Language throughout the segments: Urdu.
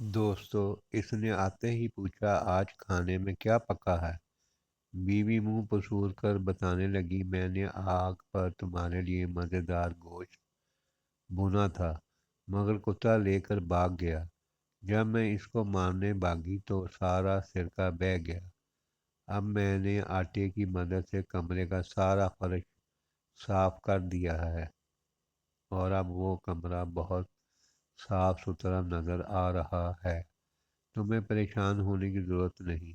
دوستو اس نے آتے ہی پوچھا آج کھانے میں کیا پکا ہے۔ بیوی منہ پسور کر بتانے لگی میں نے آگ پر تمہارے لیے مزیدار گوشت بھونا تھا مگر کتا لے کر بھاگ گیا۔ جب میں اس کو مارنے بھاگی تو سارا سرکہ بہہ گیا۔ اب میں نے آٹے کی مدد سے کمرے کا سارا فرش صاف کر دیا ہے اور اب وہ کمرہ بہت صاف ستھرا نظر آ رہا ہے۔ تمہیں پریشان ہونے کی ضرورت نہیں۔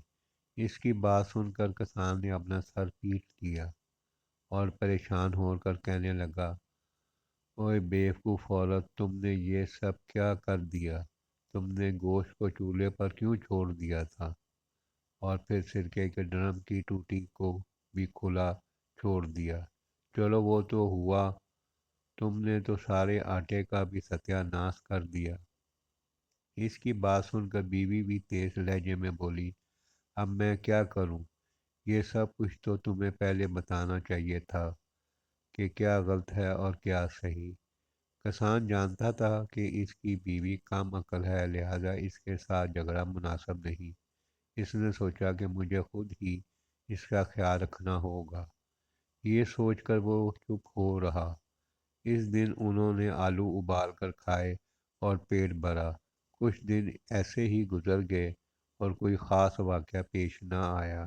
اس کی بات سن کر کسان نے اپنا سر پیٹ لیا اور پریشان ہو کر کہنے لگا، اوئے بیوقوف عورت، تم نے یہ سب کیا کر دیا؟ تم نے گوشت کو چولہے پر کیوں چھوڑ دیا تھا؟ اور پھر سرکے کے ڈرم کی ٹوٹی کو بھی کھلا چھوڑ دیا۔ چلو وہ تو ہوا، تم نے تو سارے آٹے کا بھی ستیہ ناش کر دیا۔ اس کی بات سن کر بیوی بھی تیز لہجے میں بولی، اب میں کیا کروں؟ یہ سب کچھ تو تمہیں پہلے بتانا چاہیے تھا کہ کیا غلط ہے اور کیا صحیح۔ کسان جانتا تھا کہ اس کی بیوی کم عقل ہے، لہذا اس کے ساتھ جھگڑا مناسب نہیں۔ اس نے سوچا کہ مجھے خود ہی اس کا خیال رکھنا ہوگا۔ یہ سوچ کر وہ چپ ہو رہا۔ اس دن انہوں نے آلو ابال کر کھائے اور پیٹ بھرا۔ کچھ دن ایسے ہی گزر گئے اور کوئی خاص واقعہ پیش نہ آیا۔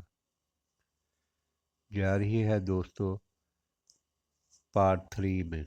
جا رہی ہے دوستو پارٹ 3 میں۔